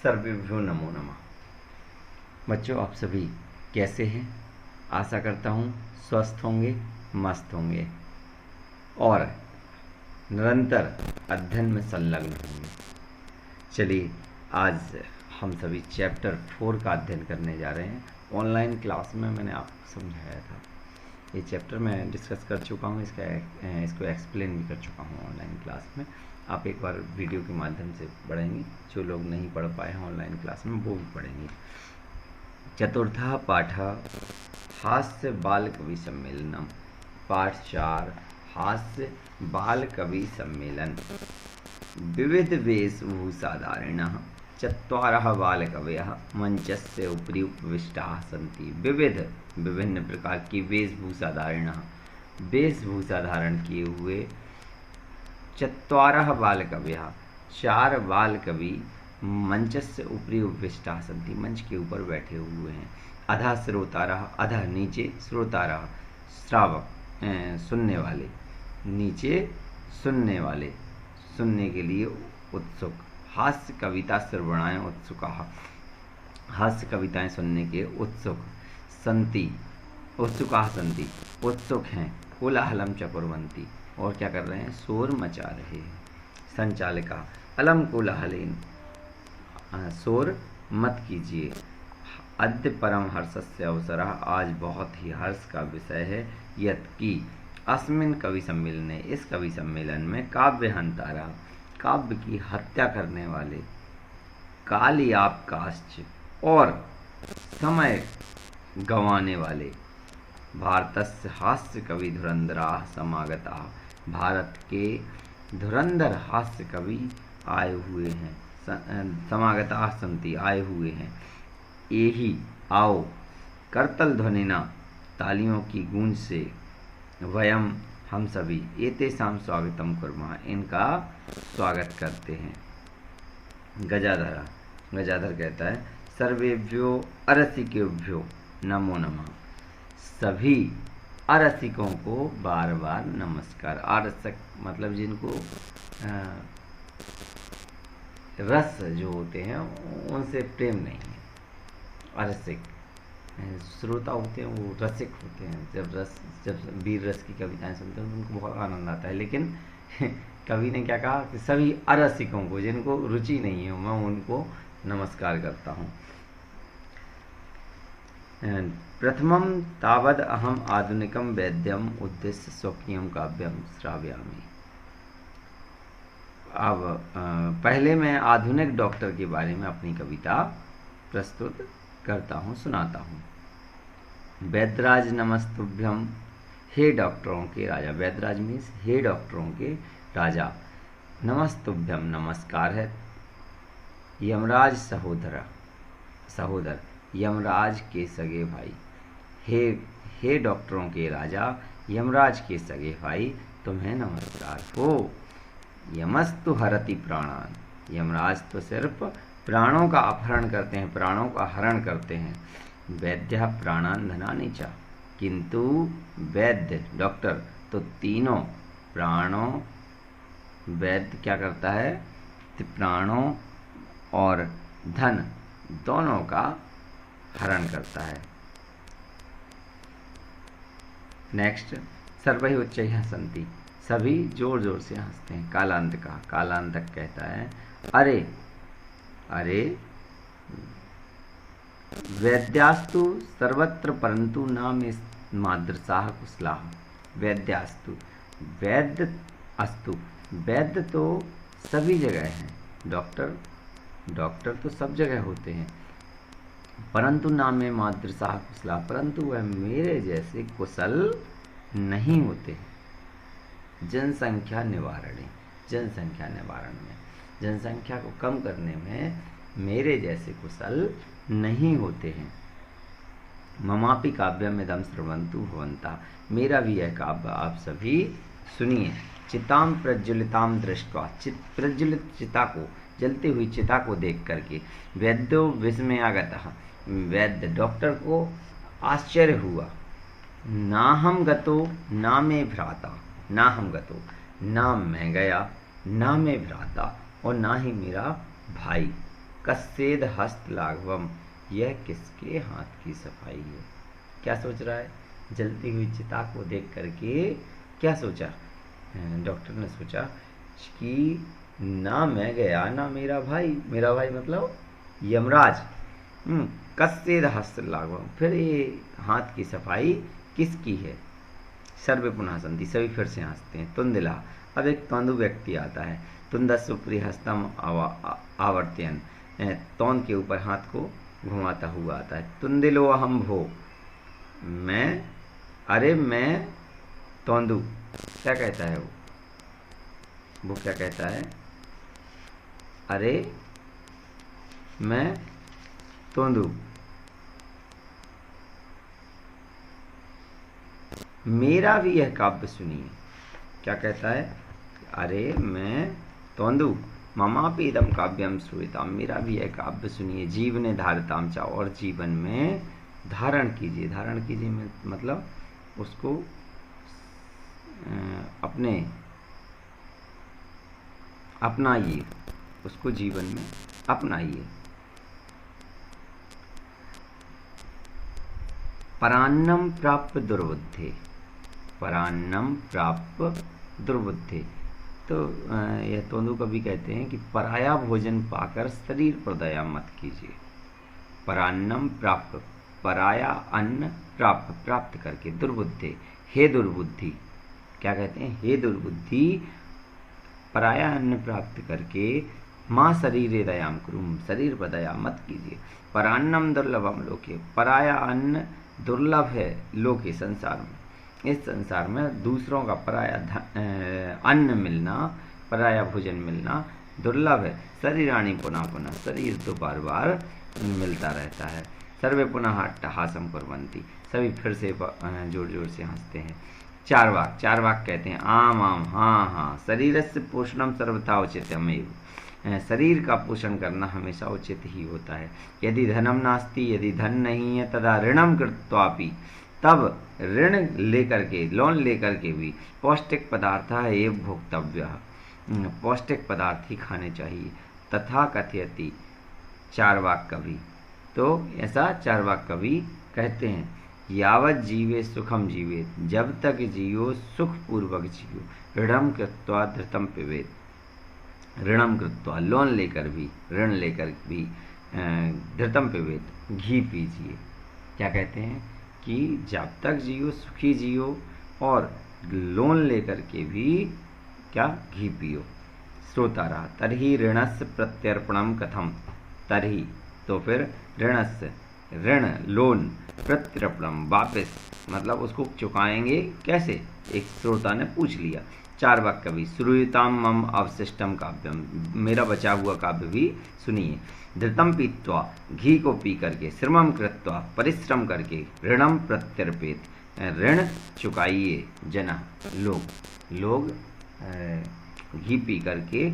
सर्वेभ्यो नमो नमः। बच्चों, आप सभी कैसे हैं? आशा करता हूँ स्वस्थ होंगे, मस्त होंगे और निरंतर अध्ययन में संलग्न होंगे। चलिए, आज हम सभी चैप्टर 4 का अध्ययन करने जा रहे हैं। ऑनलाइन क्लास में मैंने आपको समझाया था, ये चैप्टर मैं डिस्कस कर चुका हूँ, इसको एक्सप्लेन भी कर चुका हूँ ऑनलाइन क्लास में। आप एक बार वीडियो के माध्यम से पढ़ेंगे, जो लोग नहीं पढ़ पाए हैं ऑनलाइन क्लास में वो भी पढ़ेंगे। चतुर्था पाठ हास्य बाल कवि सम्मेलनम, पाठ 4 हास्य बाल कवि सम्मेलन। विविध वेशभूषाधारिणः चत्वारः बालकवयः मंचस्य उपरि उपविष्टाः सन्ति। विभिन्न प्रकार की वेशभूषाधारिणः, वेशभूषा धारण किए हुए, चत्वारः बालकवयः 4 बाल कवि मंचस्य उपरि उपविष्टाः सन्ति, मंच के ऊपर बैठे हुए हैं। अधः श्रोतारः, अधः नीचे, श्रोतारः श्रावक सुनने वाले, नीचे सुनने वाले, सुनने के लिए उत्सुक। हास्य कविता श्रवणाय उत्सुकाः, हास्य कविताएं सुनने के उत्सुक। संति उत्सुकाः सन्ति, उत्सुक हैं। कोलाहलम च कुर्वन्ति, और क्या कर रहे हैं? शोर मचा रहे हैं। संचालिका अलम कोलाहलेन, शोर मत कीजिए। अद्य परम हर्षस्य अवसरः, आज बहुत ही हर्ष का विषय है। यत् कि अस्मिन् कवि सम्मेलने, इस कवि सम्मेलन में काव्य हंतारा, काव्य की हत्या करने वाले, कालियापकाश्च, और समय गंवाने वाले, भारतस्य हास्य कवि धुरंधराः समागताः, भारत के धुरंधर हास्य कवि आए हुए हैं। समागताः सन्ति, आए हुए हैं। एहि आओ, करतल ध्वनिना, तालियों की गूंज से, वयम हम सभी, एतेषां स्वागतम कुर्मः, इनका स्वागत करते हैं। गजाधर, गजाधर कहता है सर्वेभ्यो अरसिकेभ्यो नमो नमः, सभी अरसिकों को बार बार नमस्कार। अरसक मतलब जिनको रस जो होते हैं उनसे प्रेम नहीं है। अरसिक श्रोता होते हैं, वो रसिक होते हैं। जब वीर रस की कविताएं सुनते हैं उनको बहुत आनंद आता है। लेकिन कवि ने क्या कहा कि सभी अरसिकों को, जिनको रुचि नहीं है, मैं उनको नमस्कार करता हूँ। प्रथमम तावद अहम आधुनिकम वैद्यम उद्देश्य स्वकीयम काव्यम श्राव्यामि। अब पहले मैं आधुनिक डॉक्टर के बारे में अपनी कविता प्रस्तुत करता हूँ, सुनाता हूँ। वैद्यराज नमस्तुभ्यम, हे डॉक्टरों के राजा। वैद्यराज मीन्स हे डॉक्टरों के राजा। नमस्तुभ्यम नमस्कार है। यमराज सहोदर, यमराज के सगे भाई। हे डॉक्टरों के राजा, यमराज के सगे भाई, तुम्हें नमस्कार हो। यमस्तु हरति प्राणान, यमराज तो सिर्फ प्राणों का अपहरण करते हैं, प्राणों का हरण करते हैं। वैद्य प्राणान धनानि च, किंतु वैद्य डॉक्टर तो तीनों प्राणों, वैद्य क्या करता है? प्राणों और धन दोनों का हरण करता है। नेक्स्ट, सर्वै उच्चैः हसन्ति, सभी जोर जोर से हंसते हैं। कालांतक कहता है अरे वैद्यास्तु सर्वत्र परंतु न मे मादृशाः कुशलाः। वैद्यास्तु, वैद्य अस्तु, वैद्य तो सभी जगह हैं। डॉक्टर तो सब जगह होते हैं। परंतु ना में मादृशाः कुशलाः, परंतु वह मेरे जैसे कुशल नहीं होते। जनसंख्या निवारण में, जनसंख्या को कम करने में मेरे जैसे कुशल नहीं होते हैं। ममापि काव्यमिदं श्रवन्तु भवन्तः, मेरा भी यह काव्य आप सभी सुनिए। चिताम प्रज्वलिताम दृष्ट्वा, प्रज्वलित चिता को, जलती हुई चिता को देख करके। वैद्यो विस्मयागतः, वैद्य डॉक्टर को आश्चर्य हुआ। नाहम गतो ना मे भ्राता, नाहम गतो, ना मैं गया, ना मैं भ्राता, और ना ही मेरा भाई। कस्येद हस्त लाघवम, यह किसके हाथ की सफाई है। क्या सोच रहा है? जलती हुई चिता को देख करके क्या सोचा? डॉक्टर ने सोचा कि ना मैं गया ना मेरा भाई मतलब यमराज। कस्येद हस्त लाघवम, फिर ये हाथ की सफाई किसकी है? सर्वे पुनः हसंती, सभी फिर से हंसते हैं। तुंदिला, अब एक तोंदु व्यक्ति आता है। तुंदस्सु प्रिहस्तम आवर्त्यन, तोंद के ऊपर हाथ को घुमाता हुआ आता है। तुंदिलो अहम भो, मैं तोंदु। क्या कहता है वो क्या कहता है? अरे मैं तोंदु, मेरा भी यह काव्य सुनिए। क्या कहता है? अरे मैं तोंदु, ममापि इदम काव्यम श्रूयताम, मेरा भी यह काव्य सुनिए। जीवने धारताम चा, और जीवन में धारण कीजिए। धारण कीजिए मतलब उसको अपनाइए, उसको जीवन में अपनाइए। परान्नम प्राप्त दुर्बुद्धे, परान्नम प्राप्त दुर्बुद्धे, तो यह तोंदु कवि कहते हैं कि पराया भोजन पाकर शरीर पर दया मत कीजिए। परान्नम प्राप्त, पराया अन्न प्राप्त करके, दुर्बुद्धे, हे दुर्बुद्धि। क्या कहते हैं? हे दुर्बुद्धि, पराया अन्न प्राप्त करके माँ शरीरे दयाम कुरुम, शरीर पर दया मत कीजिए। परान्नम दुर्लभम लोके, पराया अन्न दुर्लभ है लोके, संसार में। इस संसार में दूसरों का पराया अन्न मिलना, पराया भोजन मिलना दुर्लभ है। शरीराणि पुनः पुनः, शरीर तो बार बार मिलता रहता है। सर्वे पुनः हासम कुर्वन्ति, सभी फिर से जोर जोर से हंसते हैं। चारवाक कहते हैं आम आम, हाँ हाँ, शरीरस्य पोषणम सर्वथा उचितमेव, शरीर का पोषण करना हमेशा उचित ही होता है। यदि धनम नास्ति, यदि धन नहीं है, तदा ऋणम कृत्वापि, तब ऋण लेकर के, लोन लेकर के भी पौष्टिक पदार्थ एवं भोक्तव्य, पौष्टिक पदार्थ ही खाने चाहिए। तथा कथयति चारवाक कवि, तो ऐसा चारवाक कवि कहते हैं। यावत जीवे सुखम जीवे, जब तक जियो सुख पूर्वक जियो। ऋणम कृत्वा धृतम पिबेत, ऋणम कृत्वा, लोन लेकर भी, ऋण लेकर भी, धृतम पिबेत, घी पीजिए। क्या कहते हैं कि जब तक जियो सुखी जियो, और लोन लेकर के भी क्या, घी पियो। श्रोता रहा, तर्हि ऋणस्य प्रत्यर्पणम कथम, तर्हि तो फिर ऋणस्य, ऋण लोन, प्रत्यर्पणम वापस, मतलब उसको चुकाएंगे कैसे, एक श्रोता ने पूछ लिया। चारवाक कवि, श्रूयताम मम अवशिष्टम काव्यम, मेरा बचा हुआ काव्य भी सुनिए। धृतम पीत्वा, घी को पी करके, श्रमम कृत्वा, परिश्रम करके, ऋणम प्रत्यर्पित, ऋण चुकाइए। जना, लोग घी पी करके,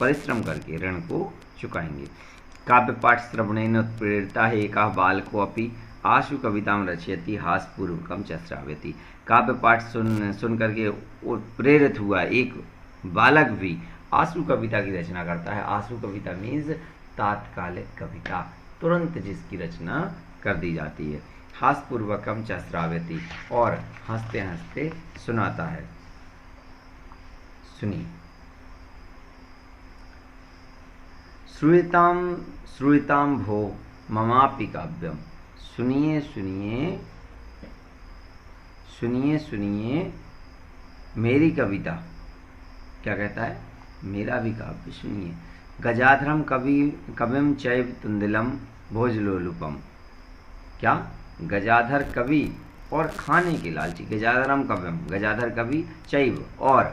परिश्रम करके ऋण को चुकाएंगे। काव्य पाठ श्रवणेन उत्प्रेरिता है एक बालको अपि आशु कविताम रचयति हासपूर्वकम च श्रावयति। काव्य पाठ सुन करके प्रेरित हुआ एक बालक भी आशु कविता की रचना करता है। आशु कविता मीन्स तात्कालिक कविता, तुरंत जिसकी रचना कर दी जाती है। हासपूर्वकम च श्रावयति, और हंसते हंसते सुनाता है। सुनिए। श्रूयताम भो ममापि काव्यम, सुनिए सुनिए सुनिए सुनिए मेरी कविता। क्या कहता है? मेरा भी काव्य सुनिए। गजाधरम कविम चैव तुंदिलम भोजलोलुपम। क्या? गजाधर कवि और खाने के लालची, गजाधरम कविम, गजाधर कवि, चैव और,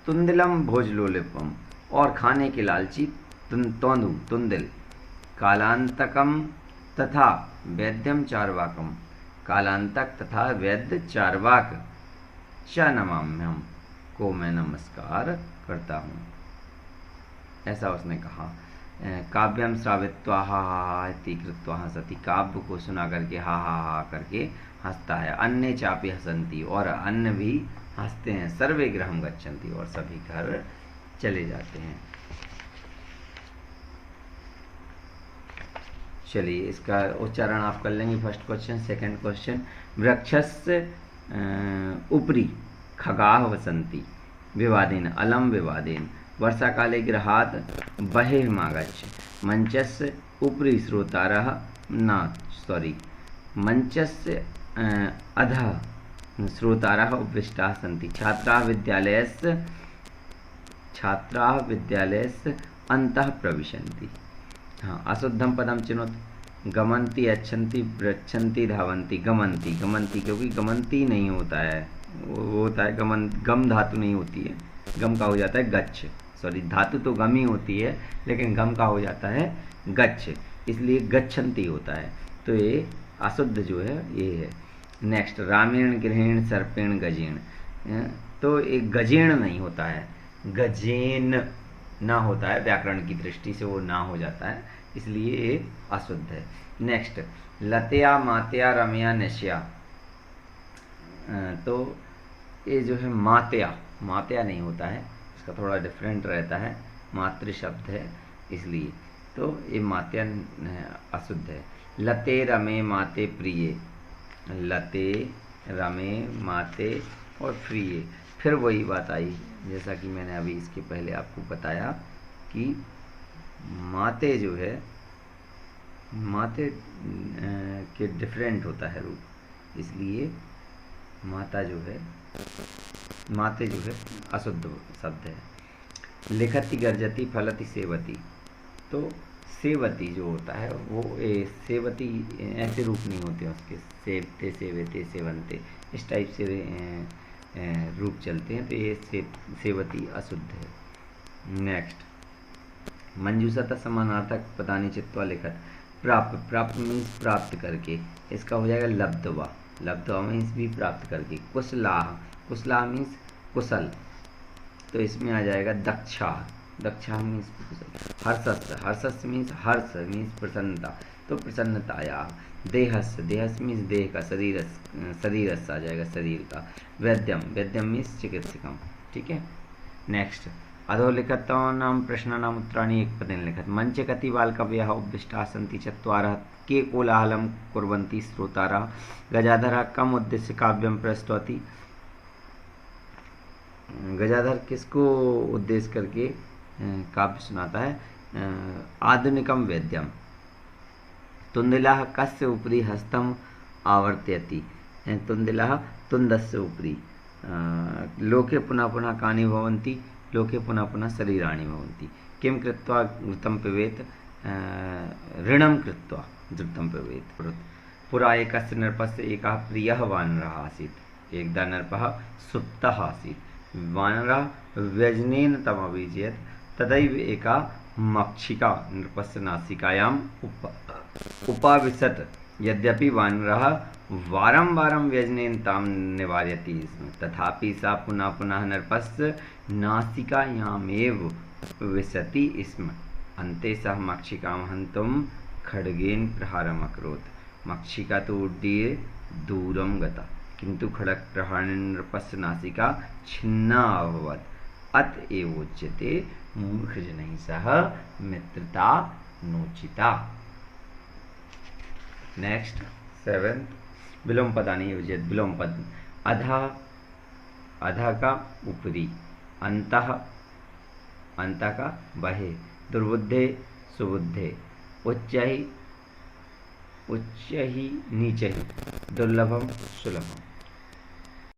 तुंदिलम भोजलोलुपम, और खाने के लालची तोंदु, तुंदिल। कालांतकम तथा वैद्यम चारवाकम, कालांतक तथा वैद्य चारवाक, च नमाम्यहम, को मैं नमस्कार करता हूँ। ऐसा उसने कहा। काव्यम श्रावित्वा हा हा इति कृत्वा हंसति, काव्य को सुना करके हा हा हा करके हंसता है। अन्य चापी हसंती, और अन्य भी हंसते हैं। सर्वे गृहम गच्छन्ति, और सभी घर चले जाते हैं। चलिए इसका उच्चारण आप कर लेंगे। First question. सेकंड क्वेश्चन, वृक्षस्य उपरि खगाः वसन्ति विवादेन अलम विवादेन वर्षाकाले गृहात् बहिर्मागच्छ मंचस्य उपरि श्रोतारः मंचस्य अधः श्रोतारः उपविष्टाः सन्ति। छात्राः विद्यालयस्य अन्तः प्रविशन्ति। हाँ, अशुद्धम पदम चिनोत। गमन्ति, अच्छन्ति, पृच्छन्ति, धावन्ति। गमन्ति, क्योंकि गमन्ति नहीं होता है, वो होता है गम धातु नहीं होती है, गम का हो जाता है गच्छ। सॉरी, धातु तो गम ही होती है लेकिन गम का हो जाता है गच्छ, इसलिए गच्छन्ति होता है। तो ये अशुद्ध जो है ये है। नेक्स्ट, रामेण गृहेण सर्पेण गजेण। तो एक गजेण नहीं होता है, गजेन ना होता है, व्याकरण की दृष्टि से वो ना हो जाता है, इसलिए ये अशुद्ध है। नेक्स्ट, लतया मातया रमया नश्या। तो ये जो है मातया नहीं होता है, इसका थोड़ा डिफरेंट रहता है, मातृ शब्द है इसलिए, तो ये मातया अशुद्ध है। लते रमे माते प्रिय। लते रमे माते और प्रिय, फिर वही बात आई जैसा कि मैंने अभी इसके पहले आपको बताया कि माते जो है, माते के डिफरेंट होता है रूप, इसलिए माते जो है अशुद्ध शब्द है। लिखति गर्जति फलति सेवति। तो सेवती जो होता है वो सेवती ऐसे रूप नहीं होते उसके, सेवते, सेवते, सेवंते, इस टाइप से रूप चलते हैं, तो ये सेवती अशुद्ध है। नेक्स्ट, मंजूषता समानार्थक पदानि चित्वा लिखत। प्राप्त मीन्स प्राप्त करके, इसका हो जाएगा लब्धवा मीन्स भी प्राप्त करके। कुशलाह मीन्स कुशल, तो इसमें आ जाएगा दक्षा मीन्स कुशल। हर्षस्य मीन्स हर्ष मीन्स प्रसन्नता, तो प्रसन्नताया। देहस मीन्स देह का, शरीरस आ जाएगा शरीर का। वैद्यम मीन्स चिकित्सकम। ठीक है। नेक्स्ट, अधोलिखितानां प्रश्नानाम् उत्तराणि एकपदेन लिखत। मंचे कति बालकवयः उपविष्टाः सन्ति चत्वारः के कोलाहलं कुर्वन्ति श्रोतारः। गजाधरः कम उद्देश्य काव्यं प्रस्तौति। गजाधर किसको उद्देश्य करके काव्य सुनाता है? आधुनिकम वैद्यम। तुंदिलः कस्य उपरि हस्तम आवर्तयति। तुंदिलः तुंदस्य उपरि। लोके पुनः पुनः कानि भवन्ति, लोके पुनः पुनः शरीराणि भवन्ति। किं कृत्वा घृतं पिबेत, ऋणं कृत्वा घृतं पिबेत। पुरा एकस्य नृपस्य एकः प्रियः वानरः आसीत्। एकदा नृपः सुप्तः आसीत्। वानरः व्यजनेन तमभिजयत्। तदैव एका मक्षिका नृपस्य नासिकायाम् उपाविशत्। यद्यपि वानरः वारं वारं व्यजनेन तां निवारयति स्म, तथापि सा पुनः पुनः नृपस्य नासिकायामेव विशति स्म। अन्ते सः मक्षिकां हन्तुं खड्गेन प्रहारम् अकरोत्। मक्षिका तु उड्डीय दूरं गता, किन्तु खड्गप्रहारेण नृपस्य नासिका छिन्ना अभवत्। अतएव उच्यते मूर्खजनैः सह मित्रता नोचिता। नेक्स्ट, 7th, विलोम पदानि योजयत्। विलोम पद। अधः का ऊपरी, अंतः का बहे, दुर्बुद्धे सुबुद्धे, उच्च ही नीचे ही, दुर्लभम सुलभम।